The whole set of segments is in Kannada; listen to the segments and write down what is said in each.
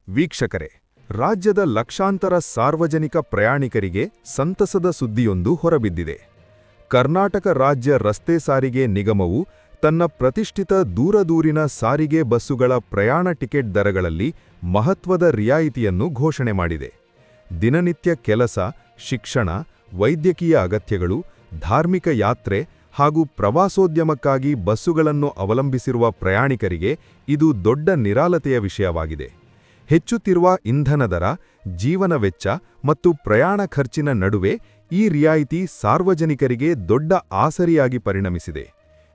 ವೀಕ್ಷಕರೇ, ರಾಜ್ಯದ ಲಕ್ಷಾಂತರ ಸಾರ್ವಜನಿಕ ಪ್ರಯಾಣಿಕರಿಗೆ ಸಂತಸದ ಸುದ್ದಿಯೊಂದು ಹೊರಬಿದ್ದಿದೆ. ಕರ್ನಾಟಕ ರಾಜ್ಯ ರಸ್ತೆ ಸಾರಿಗೆ ನಿಗಮವು ತನ್ನ ಪ್ರತಿಷ್ಠಿತ ದೂರದೂರಿನ ಸಾರಿಗೆ ಬಸ್ಸುಗಳ ಪ್ರಯಾಣ ಟಿಕೆಟ್ ದರಗಳಲ್ಲಿ ಮಹತ್ವದ ರಿಯಾಯಿತಿಯನ್ನು ಘೋಷಣೆ ಮಾಡಿದೆ. ದಿನನಿತ್ಯ ಕೆಲಸ, ಶಿಕ್ಷಣ, ವೈದ್ಯಕೀಯ ಅಗತ್ಯಗಳು, ಧಾರ್ಮಿಕ ಯಾತ್ರೆ ಹಾಗೂ ಪ್ರವಾಸೋದ್ಯಮಕ್ಕಾಗಿ ಬಸ್ಸುಗಳನ್ನು ಅವಲಂಬಿಸಿರುವ ಪ್ರಯಾಣಿಕರಿಗೆ ಇದು ದೊಡ್ಡ ನಿರಾಳತೆಯ ವಿಷಯವಾಗಿದೆ. ಹೆಚ್ಚುತ್ತಿರುವ ಇಂಧನ ದರ, ಜೀವನ ವೆಚ್ಚ ಮತ್ತು ಪ್ರಯಾಣ ಖರ್ಚಿನ ನಡುವೆ ಈ ರಿಯಾಯಿತಿ ಸಾರ್ವಜನಿಕರಿಗೆ ದೊಡ್ಡ ಆಸರೆಯಾಗಿ ಪರಿಣಮಿಸಿದೆ.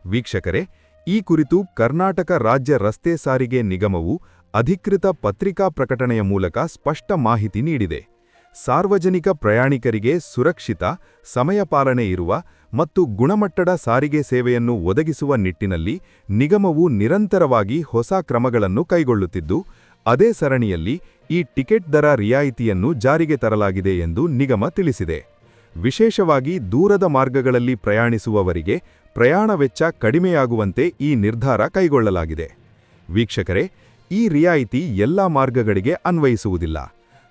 ವೀಕ್ಷಕರೇ, ಈ ಕುರಿತು ಕರ್ನಾಟಕ ರಾಜ್ಯ ರಸ್ತೆ ಸಾರಿಗೆ ನಿಗಮವು ಅಧಿಕೃತ ಪತ್ರಿಕಾ ಪ್ರಕಟಣೆಯ ಮೂಲಕ ಸ್ಪಷ್ಟ ಮಾಹಿತಿ ನೀಡಿದೆ. ಸಾರ್ವಜನಿಕ ಪ್ರಯಾಣಿಕರಿಗೆ ಸುರಕ್ಷಿತ, ಸಮಯಪಾಲನೆ ಇರುವ ಮತ್ತು ಗುಣಮಟ್ಟದ ಸಾರಿಗೆ ಸೇವೆಯನ್ನು ಒದಗಿಸುವ ನಿಟ್ಟಿನಲ್ಲಿ ನಿಗಮವು ನಿರಂತರವಾಗಿ ಹೊಸ ಕ್ರಮಗಳನ್ನು ಕೈಗೊಳ್ಳುತ್ತಿದ್ದು, ಅದೇ ಸರಣಿಯಲ್ಲಿ ಈ ಟಿಕೆಟ್ ದರ ರಿಯಾಯಿತಿಯನ್ನು ಜಾರಿಗೆ ತರಲಾಗಿದೆ ಎಂದು ನಿಗಮ ತಿಳಿಸಿದೆ. ವಿಶೇಷವಾಗಿ ದೂರದ ಮಾರ್ಗಗಳಲ್ಲಿ ಪ್ರಯಾಣಿಸುವವರಿಗೆ ಪ್ರಯಾಣ ವೆಚ್ಚ ಕಡಿಮೆಯಾಗುವಂತೆ ಈ ನಿರ್ಧಾರ ಕೈಗೊಳ್ಳಲಾಗಿದೆ. ವೀಕ್ಷಕರೇ, ಈ ರಿಯಾಯಿತಿ ಎಲ್ಲಾ ಮಾರ್ಗಗಳಿಗೆ ಅನ್ವಯಿಸುವುದಿಲ್ಲ.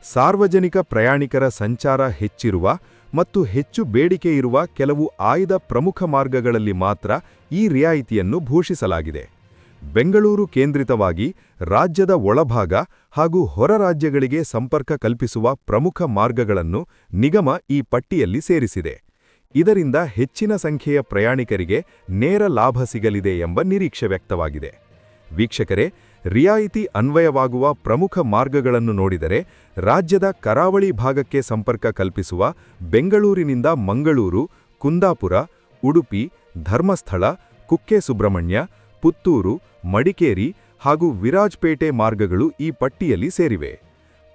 ಸಾರ್ವಜನಿಕ ಪ್ರಯಾಣಿಕರ ಸಂಚಾರ ಹೆಚ್ಚಿರುವ ಮತ್ತು ಹೆಚ್ಚು ಬೇಡಿಕೆ ಇರುವ ಕೆಲವು ಆಯ್ದ ಪ್ರಮುಖ ಮಾರ್ಗಗಳಲ್ಲಿ ಮಾತ್ರ ಈ ರಿಯಾಯಿತಿಯನ್ನು ಘೋಷಿಸಲಾಗಿದೆ. ಬೆಂಗಳೂರು ಕೇಂದ್ರಿತವಾಗಿ ರಾಜ್ಯದ ಒಳಭಾಗ ಹಾಗೂ ಹೊರ ರಾಜ್ಯಗಳಿಗೆ ಸಂಪರ್ಕ ಕಲ್ಪಿಸುವ ಪ್ರಮುಖ ಮಾರ್ಗಗಳನ್ನು ನಿಗಮ ಈ ಪಟ್ಟಿಯಲ್ಲಿ ಸೇರಿಸಿದೆ. ಇದರಿಂದ ಹೆಚ್ಚಿನ ಸಂಖ್ಯೆಯ ಪ್ರಯಾಣಿಕರಿಗೆ ನೇರ ಲಾಭ ಸಿಗಲಿದೆ ಎಂಬ ನಿರೀಕ್ಷೆ ವ್ಯಕ್ತವಾಗಿದೆ. ವೀಕ್ಷಕರೇ, ರಿಯಾಯಿತಿ ಅನ್ವಯವಾಗುವ ಪ್ರಮುಖ ಮಾರ್ಗಗಳನ್ನು ನೋಡಿದರೆ, ರಾಜ್ಯದ ಕರಾವಳಿ ಭಾಗಕ್ಕೆ ಸಂಪರ್ಕ ಕಲ್ಪಿಸುವ ಬೆಂಗಳೂರಿನಿಂದ ಮಂಗಳೂರು, ಕುಂದಾಪುರ, ಉಡುಪಿ, ಧರ್ಮಸ್ಥಳ, ಕುಕ್ಕೆ ಸುಬ್ರಹ್ಮಣ್ಯ, ಪುತ್ತೂರು, ಮಡಿಕೇರಿ ಹಾಗೂ ವಿರಾಜಪೇಟೆ ಮಾರ್ಗಗಳು ಈ ಪಟ್ಟಿಯಲ್ಲಿ ಸೇರಿವೆ.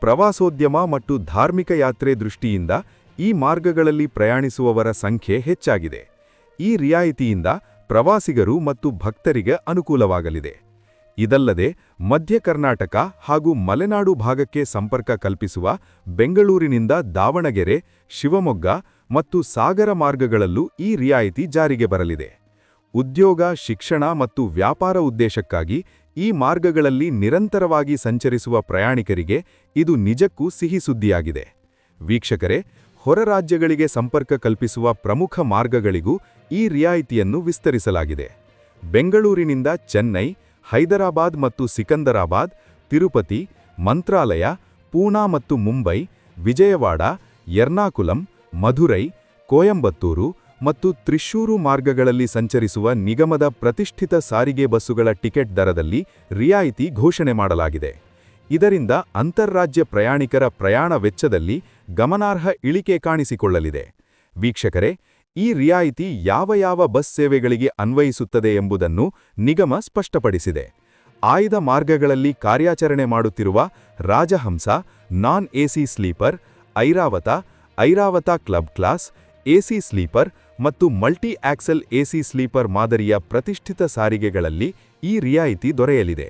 ಪ್ರವಾಸೋದ್ಯಮ ಮತ್ತು ಧಾರ್ಮಿಕ ಯಾತ್ರೆ ದೃಷ್ಟಿಯಿಂದ ಈ ಮಾರ್ಗಗಳಲ್ಲಿ ಪ್ರಯಾಣಿಸುವವರ ಸಂಖ್ಯೆ ಹೆಚ್ಚಾಗಿದೆ. ಈ ರಿಯಾಯಿತಿಯಿಂದ ಪ್ರವಾಸಿಗರು ಮತ್ತು ಭಕ್ತರಿಗೆ ಅನುಕೂಲವಾಗಲಿದೆ. ಇದಲ್ಲದೆ ಮಧ್ಯ ಕರ್ನಾಟಕ ಹಾಗೂ ಮಲೆನಾಡು ಭಾಗಕ್ಕೆ ಸಂಪರ್ಕ ಕಲ್ಪಿಸುವ ಬೆಂಗಳೂರಿನಿಂದ ದಾವಣಗೆರೆ, ಶಿವಮೊಗ್ಗ ಮತ್ತು ಸಾಗರ ಮಾರ್ಗಗಳಲ್ಲೂ ಈ ರಿಯಾಯಿತಿ ಜಾರಿಗೆ ಬರಲಿದೆ. ಉದ್ಯೋಗ, ಶಿಕ್ಷಣ ಮತ್ತು ವ್ಯಾಪಾರ ಉದ್ದೇಶಕ್ಕಾಗಿ ಈ ಮಾರ್ಗಗಳಲ್ಲಿ ನಿರಂತರವಾಗಿ ಸಂಚರಿಸುವ ಪ್ರಯಾಣಿಕರಿಗೆ ಇದು ನಿಜಕ್ಕೂ ಸಿಹಿ ಸುದ್ದಿಯಾಗಿದೆ. ವೀಕ್ಷಕರೇ, ಹೊರ ರಾಜ್ಯಗಳಿಗೆ ಸಂಪರ್ಕ ಕಲ್ಪಿಸುವ ಪ್ರಮುಖ ಮಾರ್ಗಗಳಿಗೂ ಈ ರಿಯಾಯಿತಿಯನ್ನು ವಿಸ್ತರಿಸಲಾಗಿದೆ. ಬೆಂಗಳೂರಿನಿಂದ ಚೆನ್ನೈ, ಹೈದರಾಬಾದ್ ಮತ್ತು ಸಿಕಂದರಾಬಾದ್, ತಿರುಪತಿ, ಮಂತ್ರಾಲಯ, ಪೂನಾ ಮತ್ತು ಮುಂಬೈ, ವಿಜಯವಾಡ, ಎರ್ನಾಕುಲಂ, ಮಧುರೈ, ಕೊಯಂಬತ್ತೂರು ಮತ್ತು ತ್ರಿಶೂರು ಮಾರ್ಗಗಳಲ್ಲಿ ಸಂಚರಿಸುವ ನಿಗಮದ ಪ್ರತಿಷ್ಠಿತ ಸಾರಿಗೆ ಬಸ್ಸುಗಳ ಟಿಕೆಟ್ ದರದಲ್ಲಿ ರಿಯಾಯಿತಿ ಘೋಷಣೆ ಮಾಡಲಾಗಿದೆ. ಇದರಿಂದ ಅಂತರ್ರಾಜ್ಯ ಪ್ರಯಾಣಿಕರ ಪ್ರಯಾಣ ವೆಚ್ಚದಲ್ಲಿ ಗಮನಾರ್ಹ ಇಳಿಕೆ ಕಾಣಿಸಿಕೊಳ್ಳಲಿದೆ. ವೀಕ್ಷಕರೇ, ಈ ರಿಯಾಯಿತಿ ಯಾವ ಬಸ್ ಸೇವೆಗಳಿಗೆ ಅನ್ವಯಿಸುತ್ತದೆ ಎಂಬುದನ್ನು ನಿಗಮ ಸ್ಪಷ್ಟಪಡಿಸಿದೆ. ಆಯ್ದ ಮಾರ್ಗಗಳಲ್ಲಿ ಕಾರ್ಯಾಚರಣೆ ಮಾಡುತ್ತಿರುವ Rajahamsa, non AC sleeper, Airavat club class, AC sleeper ಮತ್ತು ಮಲ್ಟಿ ಆಕ್ಸೆಲ್ ಎಸಿ ಸ್ಲೀಪರ್ ಮಾದರಿಯ ಪ್ರತಿಷ್ಠಿತ ಸಾರಿಗೆಗಳಲ್ಲಿ ಈ ರಿಯಾಯಿತಿ ದೊರೆಯಲಿದೆ.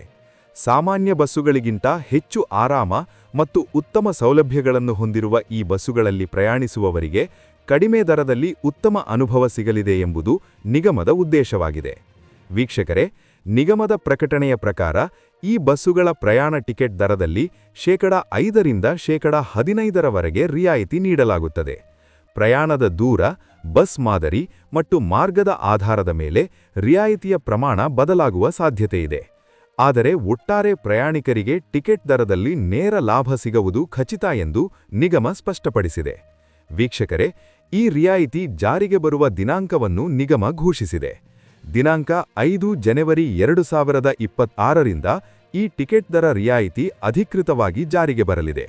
ಸಾಮಾನ್ಯ ಬಸ್ಸುಗಳಿಗಿಂತ ಹೆಚ್ಚು ಆರಾಮ ಮತ್ತು ಉತ್ತಮ ಸೌಲಭ್ಯಗಳನ್ನು ಹೊಂದಿರುವ ಈ ಬಸ್ಸುಗಳಲ್ಲಿ ಪ್ರಯಾಣಿಸುವವರಿಗೆ ಕಡಿಮೆ ದರದಲ್ಲಿ ಉತ್ತಮ ಅನುಭವ ಸಿಗಲಿದೆ ಎಂಬುದು ನಿಗಮದ ಉದ್ದೇಶವಾಗಿದೆ. ವೀಕ್ಷಕರೇ, ನಿಗಮದ ಪ್ರಕಟಣೆಯ ಪ್ರಕಾರ ಈ ಬಸ್ಸುಗಳ ಪ್ರಯಾಣ ಟಿಕೆಟ್ ದರದಲ್ಲಿ 5% 15% ರಿಯಾಯಿತಿ ನೀಡಲಾಗುತ್ತದೆ. ಪ್ರಯಾಣದ ದೂರ, ಬಸ್ ಮಾದರಿ ಮತ್ತು ಮಾರ್ಗದ ಆಧಾರದ ಮೇಲೆ ರಿಯಾಯಿತಿಯ ಪ್ರಮಾಣ ಬದಲಾಗುವ ಸಾಧ್ಯತೆಯಿದೆ. ಆದರೆ ಒಟ್ಟಾರೆ ಪ್ರಯಾಣಿಕರಿಗೆ ಟಿಕೆಟ್ ದರದಲ್ಲಿ ನೇರ ಲಾಭ ಸಿಗುವುದು ಖಚಿತ ಎಂದು ನಿಗಮ ಸ್ಪಷ್ಟಪಡಿಸಿದೆ. ವೀಕ್ಷಕರೇ, ಈ ರಿಯಾಯಿತಿ ಜಾರಿಗೆ ಬರುವ ದಿನಾಂಕವನ್ನು ನಿಗಮ ಘೋಷಿಸಿದೆ. ದಿನಾಂಕ 5 ಜನವರಿ 2026ರಿಂದ ಈ ಟಿಕೆಟ್ ದರ ರಿಯಾಯಿತಿ ಅಧಿಕೃತವಾಗಿ ಜಾರಿಗೆ ಬರಲಿದೆ.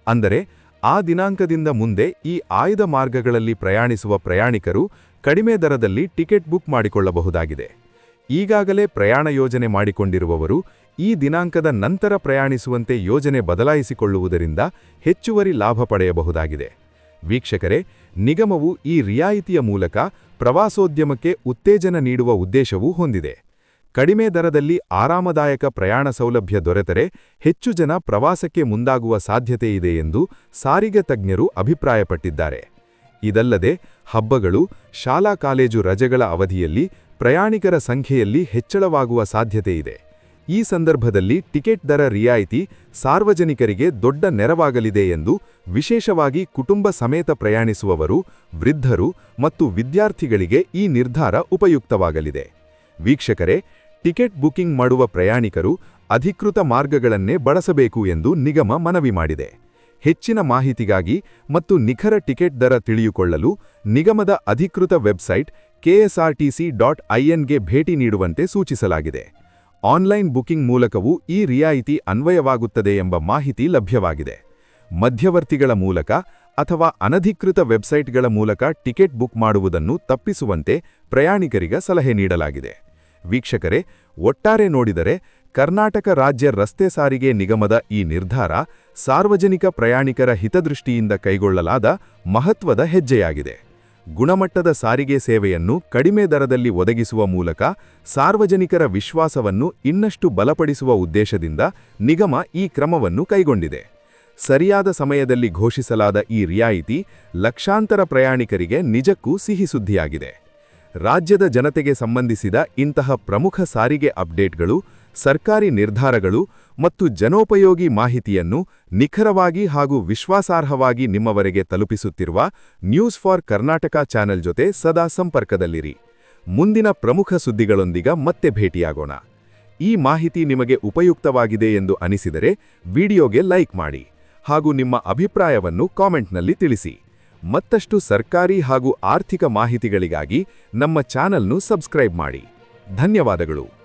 ಅಂದರೆ ಆ ದಿನಾಂಕದಿಂದ ಮುಂದೆ ಈ ಆಯ್ದ ಮಾರ್ಗಗಳಲ್ಲಿ ಪ್ರಯಾಣಿಸುವ ಪ್ರಯಾಣಿಕರು ಕಡಿಮೆ ದರದಲ್ಲಿ ಟಿಕೆಟ್ ಬುಕ್ ಮಾಡಿಕೊಳ್ಳಬಹುದಾಗಿದೆ. ಈಗಾಗಲೇ ಪ್ರಯಾಣ ಯೋಜನೆ ಮಾಡಿಕೊಂಡಿರುವವರು ಈ ದಿನಾಂಕದ ನಂತರ ಪ್ರಯಾಣಿಸುವಂತೆ ಯೋಜನೆ ಬದಲಾಯಿಸಿಕೊಳ್ಳುವುದರಿಂದ ಹೆಚ್ಚುವರಿ ಲಾಭ ಪಡೆಯಬಹುದಾಗಿದೆ. ವೀಕ್ಷಕರೇ, ನಿಗಮವು ಈ ರಿಯಾಯಿತಿಯ ಮೂಲಕ ಪ್ರವಾಸೋದ್ಯಮಕ್ಕೆ ಉತ್ತೇಜನ ನೀಡುವ ಉದ್ದೇಶವೂ ಹೊಂದಿದೆ. ಕಡಿಮೆ ದರದಲ್ಲಿ ಆರಾಮದಾಯಕ ಪ್ರಯಾಣ ಸೌಲಭ್ಯ ದೊರೆತರೆ ಹೆಚ್ಚು ಜನ ಪ್ರವಾಸಕ್ಕೆ ಮುಂದಾಗುವ ಸಾಧ್ಯತೆಯಿದೆ ಎಂದು ಸಾರಿಗೆ ತಜ್ಞರು ಅಭಿಪ್ರಾಯಪಟ್ಟಿದ್ದಾರೆ. ಇದಲ್ಲದೆ ಹಬ್ಬಗಳು, ಶಾಲಾ ಕಾಲೇಜು ರಜೆಗಳ ಅವಧಿಯಲ್ಲಿ ಪ್ರಯಾಣಿಕರ ಸಂಖ್ಯೆಯಲ್ಲಿ ಹೆಚ್ಚಳವಾಗುವ ಸಾಧ್ಯತೆಯಿದೆ. ಈ ಸಂದರ್ಭದಲ್ಲಿ ಟಿಕೆಟ್ ದರ ರಿಯಾಯಿತಿ ಸಾರ್ವಜನಿಕರಿಗೆ ದೊಡ್ಡ ನೆರವಾಗಲಿದೆ ಎಂದು ವಿಶೇಷವಾಗಿ ಕುಟುಂಬ ಸಮೇತ ಪ್ರಯಾಣಿಸುವವರು, ವೃದ್ಧರು ಮತ್ತು ವಿದ್ಯಾರ್ಥಿಗಳಿಗೆ ಈ ನಿರ್ಧಾರ ಉಪಯುಕ್ತವಾಗಲಿದೆ. ವೀಕ್ಷಕರೇ, ಟಿಕೆಟ್ ಬುಕಿಂಗ್ ಮಾಡುವ ಪ್ರಯಾಣಿಕರು ಅಧಿಕೃತ ಮಾರ್ಗಗಳನ್ನೇ ಬಳಸಬೇಕು ಎಂದು ನಿಗಮ ಮನವಿ ಮಾಡಿದೆ. ಹೆಚ್ಚಿನ ಮಾಹಿತಿಗಾಗಿ ಮತ್ತು ನಿಖರ ಟಿಕೆಟ್ ದರ ತಿಳಿದುಕೊಳ್ಳಲು ನಿಗಮದ ಅಧಿಕೃತ ವೆಬ್ಸೈಟ್ ksrtc.inಗೆ ಭೇಟಿ ನೀಡುವಂತೆ ಸೂಚಿಸಲಾಗಿದೆ. ಆನ್ಲೈನ್ ಬುಕಿಂಗ್ ಮೂಲಕವೂ ಈ ರಿಯಾಯಿತಿ ಅನ್ವಯವಾಗುತ್ತದೆ ಎಂಬ ಮಾಹಿತಿ ಲಭ್ಯವಾಗಿದೆ. ಮಧ್ಯವರ್ತಿಗಳ ಮೂಲಕ ಅಥವಾ ಅನಧಿಕೃತ ವೆಬ್ಸೈಟ್ಗಳ ಮೂಲಕ ಟಿಕೆಟ್ ಬುಕ್ ಮಾಡುವುದನ್ನು ತಪ್ಪಿಸುವಂತೆ ಪ್ರಯಾಣಿಕರಿಗೆ ಸಲಹೆ ನೀಡಲಾಗಿದೆ. ವೀಕ್ಷಕರೇ, ಒಟ್ಟಾರೆ ನೋಡಿದರೆ ಕರ್ನಾಟಕ ರಾಜ್ಯ ರಸ್ತೆ ಸಾರಿಗೆ ನಿಗಮದ ಈ ನಿರ್ಧಾರ ಸಾರ್ವಜನಿಕ ಪ್ರಯಾಣಿಕರ ಹಿತದೃಷ್ಟಿಯಿಂದ ಕೈಗೊಳ್ಳಲಾದ ಮಹತ್ವದ ಹೆಜ್ಜೆಯಾಗಿದೆ. ಗುಣಮಟ್ಟದ ಸಾರಿಗೆ ಸೇವೆಯನ್ನು ಕಡಿಮೆ ದರದಲ್ಲಿ ಒದಗಿಸುವ ಮೂಲಕ ಸಾರ್ವಜನಿಕರ ವಿಶ್ವಾಸವನ್ನು ಇನ್ನಷ್ಟು ಬಲಪಡಿಸುವ ಉದ್ದೇಶದಿಂದ ನಿಗಮ ಈ ಕ್ರಮವನ್ನು ಕೈಗೊಂಡಿದೆ. ಸರಿಯಾದ ಸಮಯದಲ್ಲಿ ಘೋಷಿಸಲಾದ ಈ ರಿಯಾಯಿತಿ ಲಕ್ಷಾಂತರ ಪ್ರಯಾಣಿಕರಿಗೆ ನಿಜಕ್ಕೂ ಸಿಹಿ ಸುದ್ದಿಯಾಗಿದೆ. ರಾಜ್ಯದ ಜನತೆಗೆ ಸಂಬಂಧಿಸಿದ ಇಂತಹ ಪ್ರಮುಖ ಸಾರಿಗೆ ಅಪ್ಡೇಟ್ಗಳು, ಸರ್ಕಾರಿ ನಿರ್ಧಾರಗಳು ಮತ್ತು ಜನೋಪಯೋಗಿ ಮಾಹಿತಿಯನ್ನು ನಿಖರವಾಗಿ ಹಾಗೂ ವಿಶ್ವಾಸಾರ್ಹವಾಗಿ ನಿಮ್ಮವರೆಗೆ ತಲುಪಿಸುತ್ತಿರುವ ನ್ಯೂಸ್ ಫಾರ್ ಕರ್ನಾಟಕ ಚಾನೆಲ್ ಜೊತೆ ಸದಾ ಸಂಪರ್ಕದಲ್ಲಿರಿ. ಮುಂದಿನ ಪ್ರಮುಖ ಸುದ್ದಿಗಳೊಂದಿಗೆ ಮತ್ತೆ ಭೇಟಿಯಾಗೋಣ. ಈ ಮಾಹಿತಿ ನಿಮಗೆ ಉಪಯುಕ್ತವಾಗಿದೆ ಎಂದು ಅನಿಸಿದರೆ ವಿಡಿಯೋಗೆ ಲೈಕ್ ಮಾಡಿ ಹಾಗೂ ನಿಮ್ಮ ಅಭಿಪ್ರಾಯವನ್ನು ಕಾಮೆಂಟ್ನಲ್ಲಿ ತಿಳಿಸಿ. ಮತ್ತಷ್ಟು ಸರ್ಕಾರಿ ಹಾಗೂ ಆರ್ಥಿಕ ಮಾಹಿತಿಗಳಿಗಾಗಿ ನಮ್ಮ ಚಾನೆಲ್ను ಸಬ್ಸ್ಕ್ರೈಬ್ ಮಾಡಿ. ಧನ್ಯವಾದಗಳು.